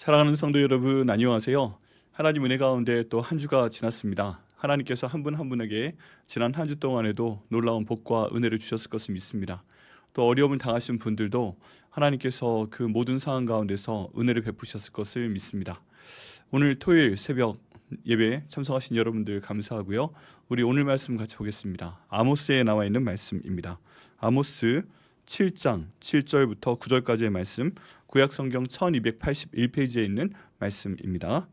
사랑하는 성도 여러분, 안녕하세요. 하나님 은혜 가운데 또 한 주가 지났습니다. 하나님께서 한 분 한 분에게 지난 한 주 동안에도 놀라운 복과 은혜를 주셨을 것을 믿습니다. 또 어려움을 당하신 분들도 하나님께서 그 모든 상황 가운데서 은혜를 베푸셨을 것을 믿습니다. 오늘 토요일 새벽 예배 참석하신 여러분들 감사하고요. 우리 오늘 말씀 같이 보겠습니다. 아모스에 나와 있는 말씀입니다. 아모스 7장 7절부터 9절까지의 말씀, 구약 성경 1281페이지에 있는 말씀입니다.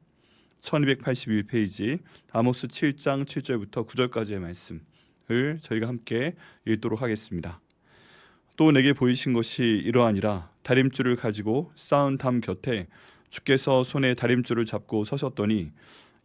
1281페이지 아모스 7장 7절부터 9절까지의 말씀을 저희가 함께 읽도록 하겠습니다. 또 내게 보이신 것이 이러하니라. 다림줄을 가지고 쌓은 담 곁에 주께서 손에 다림줄을 잡고 서셨더니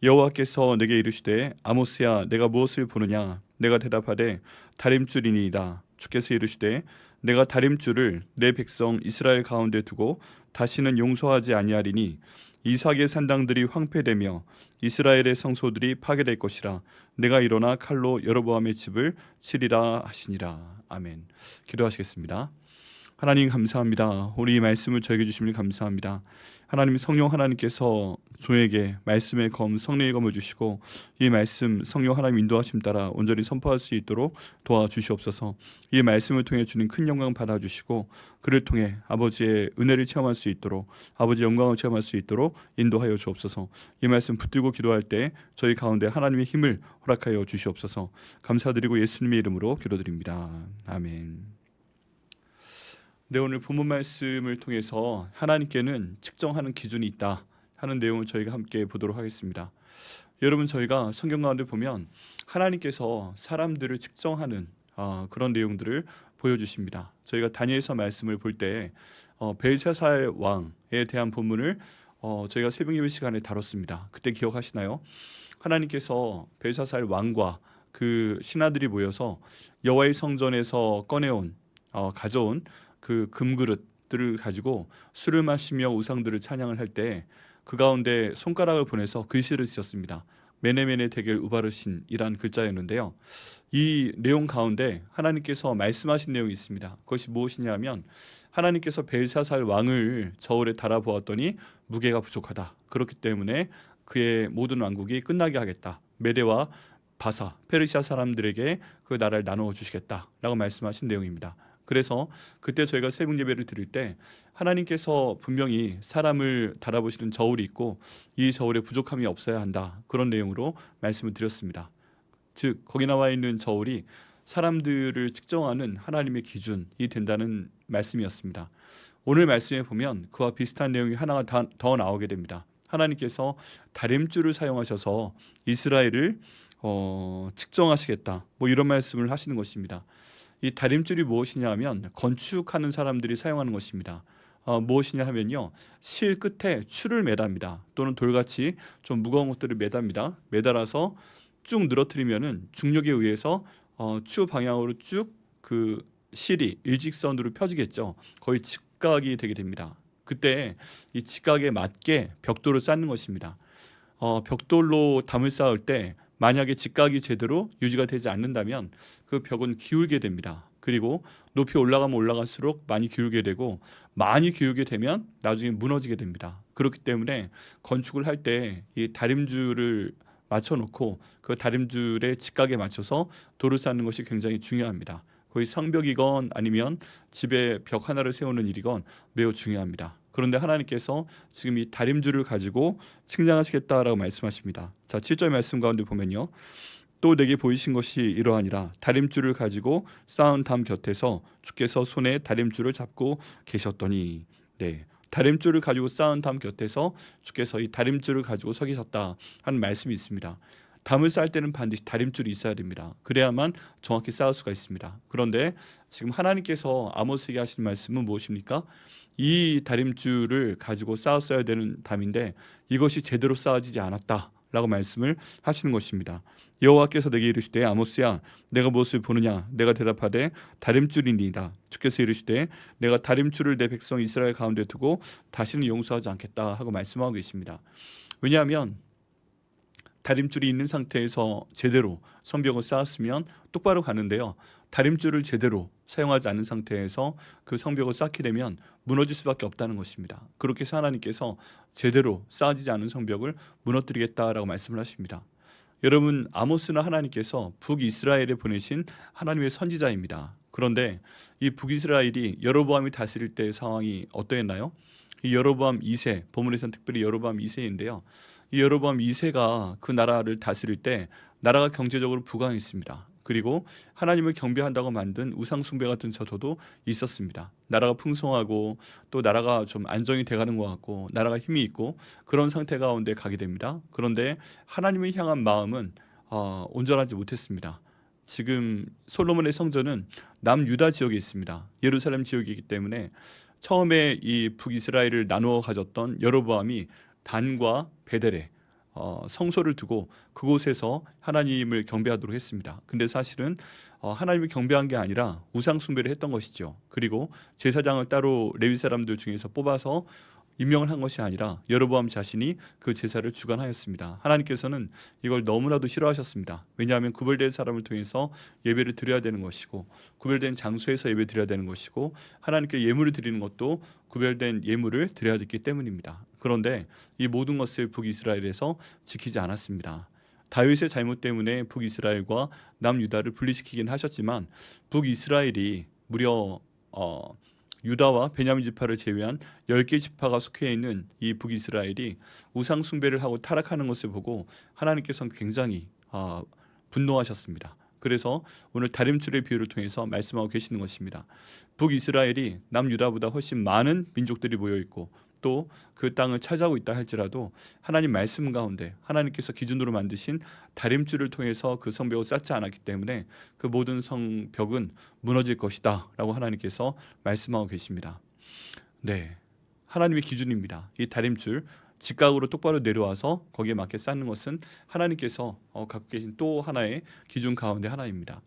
여호와께서 내게 이르시되 아모스야, 내가 무엇을 보느냐? 내가 대답하되 다림줄이니이다. 주께서 이르시되 내가 다림줄을 내 백성 이스라엘 가운데 두고 다시는 용서하지 아니하리니 이삭의 산당들이 황폐되며 이스라엘의 성소들이 파괴될 것이라. 내가 일어나 칼로 여로보암의 집을 치리라 하시니라. 아멘. 기도하시겠습니다. 하나님 감사합니다. 우리 이 말씀을 저에게 주심을 감사합니다. 하나님, 성령 하나님께서 저에게 말씀의 검, 성령의 검을 주시고 이 말씀 성령 하나님 인도하심 따라 온전히 선포할 수 있도록 도와주시옵소서. 이 말씀을 통해 주는 큰 영광 받아주시고 그를 통해 아버지의 은혜를 체험할 수 있도록, 아버지의 영광을 체험할 수 있도록 인도하여 주옵소서. 이 말씀 붙들고 기도할 때 저희 가운데 하나님의 힘을 허락하여 주시옵소서. 감사드리고 예수님의 이름으로 기도드립니다. 아멘. 네, 오늘 본문 말씀을 통해서 하나님께는 측정하는 기준이 있다 하는 내용을 저희가 함께 보도록 하겠습니다. 여러분, 저희가 성경 가운데 보면 하나님께서 사람들을 측정하는 그런 내용들을 보여주십니다. 저희가 다니엘서 말씀을 볼 때 벨사살 왕에 대한 본문을 저희가 새벽 예배 시간에 다뤘습니다. 그때 기억하시나요? 하나님께서 벨사살 왕과 그 신하들이 모여서 여호와의 성전에서 가져온 그 금그릇들을 가지고 술을 마시며 우상들을 찬양을 할 때 그 가운데 손가락을 보내서 글씨를 쓰셨습니다. 메네메네 데겔 우바르신이란 글자였는데요. 이 내용 가운데 하나님께서 말씀하신 내용이 있습니다. 그것이 무엇이냐면 하나님께서 벨사살 왕을 저울에 달아보았더니 무게가 부족하다. 그렇기 때문에 그의 모든 왕국이 끝나게 하겠다. 메대와 바사, 페르시아 사람들에게 그 나라를 나누어 주시겠다라고 말씀하신 내용입니다. 그래서 그때 저희가 새벽 예배를 드릴 때 하나님께서 분명히 사람을 달아보시는 저울이 있고 이 저울에 부족함이 없어야 한다, 그런 내용으로 말씀을 드렸습니다. 즉 거기 나와 있는 저울이 사람들을 측정하는 하나님의 기준이 된다는 말씀이었습니다. 오늘 말씀에 보면 그와 비슷한 내용이 하나가 더 나오게 됩니다. 하나님께서 다림줄을 사용하셔서 이스라엘을 측정하시겠다, 이런 말씀을 하시는 것입니다. 이 다림줄이 무엇이냐 하면 건축하는 사람들이 사용하는 것입니다. 무엇이냐 하면요, 실 끝에 추를 매답니다. 또는 돌같이 좀 무거운 것들을 매답니다. 매달아서 쭉 늘어뜨리면은 중력에 의해서 추 방향으로 쭉 그 실이 일직선으로 펴지겠죠. 거의 직각이 되게 됩니다. 그때 이 직각에 맞게 벽돌을 쌓는 것입니다. 벽돌로 담을 쌓을 때 만약에 직각이 제대로 유지가 되지 않는다면 그 벽은 기울게 됩니다. 그리고 높이 올라가면 올라갈수록 많이 기울게 되고, 많이 기울게 되면 나중에 무너지게 됩니다. 그렇기 때문에 건축을 할 때 이 다림줄을 맞춰놓고 그 다림줄의 직각에 맞춰서 돌을 쌓는 것이 굉장히 중요합니다. 거의 성벽이건 아니면 집에 벽 하나를 세우는 일이건 매우 중요합니다. 그런데 하나님께서 지금 이 다림줄을 가지고 측량하시겠다라고 말씀하십니다. 자, 7절 말씀 가운데 보면요, 또 내게 보이신 것이 이러하니라. 다림줄을 가지고 쌓은 담 곁에서 주께서 손에 다림줄을 잡고 계셨더니. 네, 다림줄을 가지고 쌓은 담 곁에서 주께서 이 다림줄을 가지고 서 계셨다 하는 말씀이 있습니다. 담을 쌓을 때는 반드시 다림줄이 있어야 됩니다. 그래야만 정확히 쌓을 수가 있습니다. 그런데 지금 하나님께서 아모스에게 하신 말씀은 무엇입니까? 이 다림줄을 가지고 쌓았어야 되는 담인데 이것이 제대로 쌓아지지 않았다라고 말씀을 하시는 것입니다. 여호와께서 내게 이르시되 아모스야, 내가 무엇을 보느냐? 내가 대답하되 다림줄이니이다. 주께서 이르시되 내가 다림줄을 내 백성 이스라엘 가운데 두고 다시는 용서하지 않겠다 하고 말씀하고 계십니다. 왜냐하면 다림줄이 있는 상태에서 제대로 성벽을 쌓았으면 똑바로 가는데요, 다림줄을 제대로 사용하지 않은 상태에서 그 성벽을 쌓게 되면 무너질 수밖에 없다는 것입니다. 그렇게 해서 하나님께서 제대로 쌓아지지 않은 성벽을 무너뜨리겠다라고 말씀을 하십니다. 여러분, 아모스는 하나님께서 북이스라엘에 보내신 하나님의 선지자입니다. 그런데 이 북이스라엘이 여로보암이 다스릴 때의 상황이 어떠했나요? 이 여로보암 2세, 본문에서는 특별히 여로보암 2세인데요. 이 여로보암 2세가 그 나라를 다스릴 때 나라가 경제적으로 부강했습니다. 그리고 하나님을 경배한다고 만든 우상 숭배 같은 저조도 있었습니다. 나라가 풍성하고 또 나라가 좀 안정이 돼가는 것 같고 나라가 힘이 있고 그런 상태 가운데 가게 됩니다. 그런데 하나님을 향한 마음은 온전하지 못했습니다. 지금 솔로몬의 성전은 남유다 지역에 있습니다. 예루살렘 지역이기 때문에 처음에 이 북이스라엘을 나누어 가졌던 여로보암이 단과 베델에 성소를 두고 그곳에서 하나님을 경배하도록 했습니다. 근데 사실은 하나님을 경배한 게 아니라 우상 숭배를 했던 것이죠. 그리고 제사장을 따로 레위 사람들 중에서 뽑아서 임명을 한 것이 아니라 여로보암 자신이 그 제사를 주관하였습니다. 하나님께서는 이걸 너무나도 싫어하셨습니다. 왜냐하면 구별된 사람을 통해서 예배를 드려야 되는 것이고 구별된 장소에서 예배 드려야 되는 것이고 하나님께 예물을 드리는 것도 구별된 예물을 드려야 되기 때문입니다. 그런데 이 모든 것을 북이스라엘에서 지키지 않았습니다. 다윗의 잘못 때문에 북이스라엘과 남유다를 분리시키긴 하셨지만 북이스라엘이 무려 유다와 베냐민 지파를 제외한 10개 지파가 속해 있는 이 북이스라엘이 우상 숭배를 하고 타락하는 것을 보고 하나님께서는 굉장히 분노하셨습니다. 그래서 오늘 다림줄의 비유를 통해서 말씀하고 계시는 것입니다. 북이스라엘이 남유다보다 훨씬 많은 민족들이 모여 있고 또 그 땅을 차지하고 있다 할지라도 하나님 말씀 가운데 하나님께서 기준으로 만드신 다림줄을 통해서 그 성벽을 쌓지 않았기 때문에 그 모든 성벽은 무너질 것이다 라고 하나님께서 말씀하고 계십니다. 네, 하나님의 기준입니다. 이 다림줄 직각으로 똑바로 내려와서 거기에 맞게 쌓는 것은 하나님께서 갖고 계신 또 하나의 기준 가운데 하나입니다.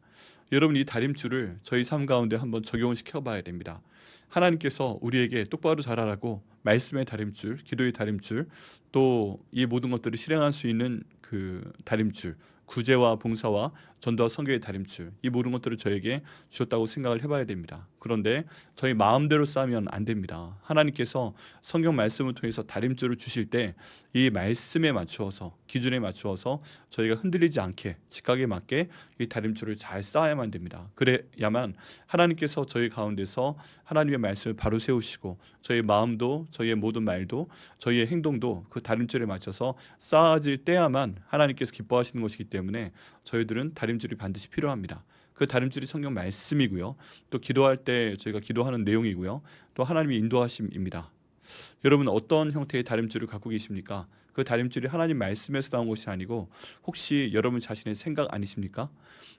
여러분, 이 다림줄을 저희 삶 가운데 한번 적용을 시켜봐야 됩니다. 하나님께서 우리에게 똑바로 자라라고 말씀의 다림줄, 기도의 다림줄, 또 이 모든 것들을 실행할 수 있는 그 다림줄, 구제와 봉사와 전도와 선교의 다림줄, 이 모든 것들을 저에게 주셨다고 생각을 해봐야 됩니다. 그런데 저희 마음대로 쌓으면 안 됩니다. 하나님께서 성경 말씀을 통해서 다림줄을 주실 때 이 말씀에 맞추어서 기준에 맞추어서 저희가 흔들리지 않게 직각에 맞게 이 다림줄을 잘 쌓아야만 됩니다. 그래야만 하나님께서 저희 가운데서 하나님의 말씀을 바로 세우시고 저희 마음도 저희의 모든 말도 저희의 행동도 그 다림줄에 맞춰서 쌓아질 때야만 하나님께서 기뻐하시는 것이기 때문에 저희들은 다림줄이 반드시 필요합니다. 그 다림줄이 성경 말씀이고요. 또 기도할 때 저희가 기도하는 내용이고요. 또 하나님의 인도하심입니다. 여러분, 어떤 형태의 다림줄을 갖고 계십니까? 그 다림줄이 하나님 말씀에서 나온 것이 아니고 혹시 여러분 자신의 생각 아니십니까?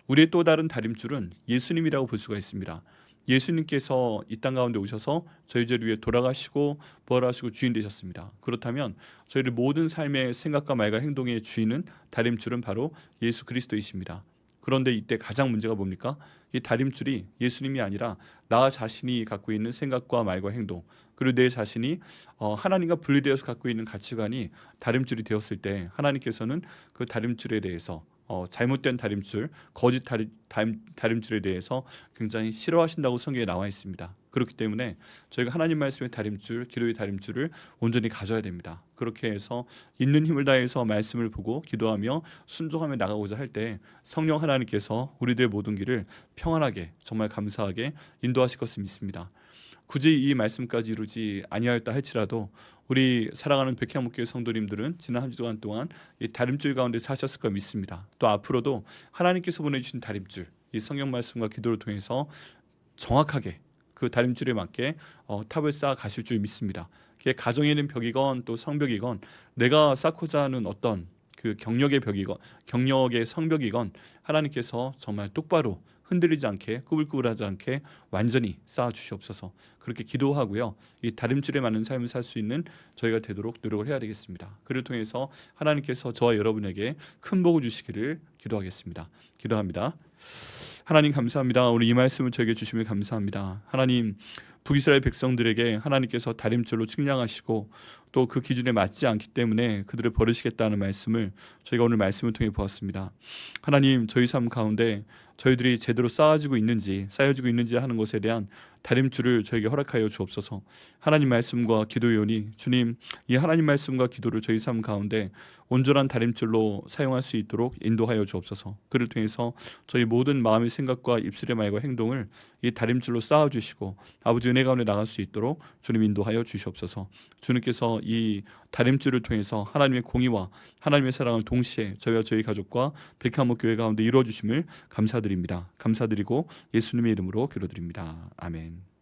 우리의 또 다른 다림줄은 예수님이라고 볼 수가 있습니다. 예수님께서 이 땅 가운데 오셔서 저희들 위해 돌아가시고 부활하시고 주인 되셨습니다. 그렇다면 저희들 모든 삶의 생각과 말과 행동의 주인은 다림줄은 바로 예수 그리스도이십니다. 그런데 이때 가장 문제가 뭡니까? 이 다림줄이 예수님이 아니라 나 자신이 갖고 있는 생각과 말과 행동, 그리고 내 자신이 하나님과 분리되어서 갖고 있는 가치관이 다림줄이 되었을 때 하나님께서는 그 다림줄에 대해서 잘못된 다림줄, 거짓 다림줄에 대해서 굉장히 싫어하신다고 성경에 나와 있습니다. 그렇기 때문에 저희가 하나님 말씀의 다림줄, 기도의 다림줄을 온전히 가져야 됩니다. 그렇게 해서 있는 힘을 다해서 말씀을 보고 기도하며 순종하며 나가고자 할 때 성령 하나님께서 우리들의 모든 길을 평안하게 정말 감사하게 인도하실 것을 믿습니다. 굳이 이 말씀까지 이루지 아니하였다 할지라도 우리 사랑하는 백향목교회 성도님들은 지난 한 주간 동안 이 다림줄 가운데 사셨을 거 믿습니다. 또 앞으로도 하나님께서 보내주신 다림줄, 이 성경 말씀과 기도를 통해서 정확하게 그 다림줄에 맞게 탑을 쌓아 가실 줄 믿습니다. 그게 가정에 있는 벽이건 또 성벽이건 내가 쌓고자 하는 어떤 그 경력의 벽이건 경력의 성벽이건 하나님께서 정말 똑바로 흔들리지 않게 꾸불꾸불하지 않게 완전히 쌓아 주시옵소서. 그렇게 기도하고요. 이 다림줄에 맞는 삶을 살 수 있는 저희가 되도록 노력을 해야 되겠습니다. 그를 통해서 하나님께서 저와 여러분에게 큰 복을 주시기를 기도하겠습니다. 기도합니다. 하나님 감사합니다. 오늘 이 말씀을 저에게 주시면 감사합니다. 하나님, 북이스라엘 백성들에게 하나님께서 다림줄로 측량하시고 또 그 기준에 맞지 않기 때문에 그들을 버리시겠다는 말씀을 저희가 오늘 말씀을 통해 보았습니다. 하나님, 저희 삶 가운데 저희들이 제대로 쌓여지고 있는지 하는 것에 대한 다림줄을 저에게 허락하여 주옵소서. 하나님 말씀과 기도요원이 주님, 이 하나님 말씀과 기도를 저희 삶 가운데 온전한 다림줄로 사용할 수 있도록 인도하여 주옵소서. 그를 통해서 저희 모든 마음의 생각과 입술의 말과 행동을 이 다림줄로 쌓아주시고 아버지 은혜 가운데 나갈 수 있도록 주님 인도하여 주시옵소서. 주님께서 이 다림줄을 통해서 하나님의 공의와 하나님의 사랑을 동시에 저희와 저희 가족과 백화목 교회 가운데 이루어 주심을 감사드립니다. 감사드리고 예수님의 이름으로 기도드립니다. 아멘.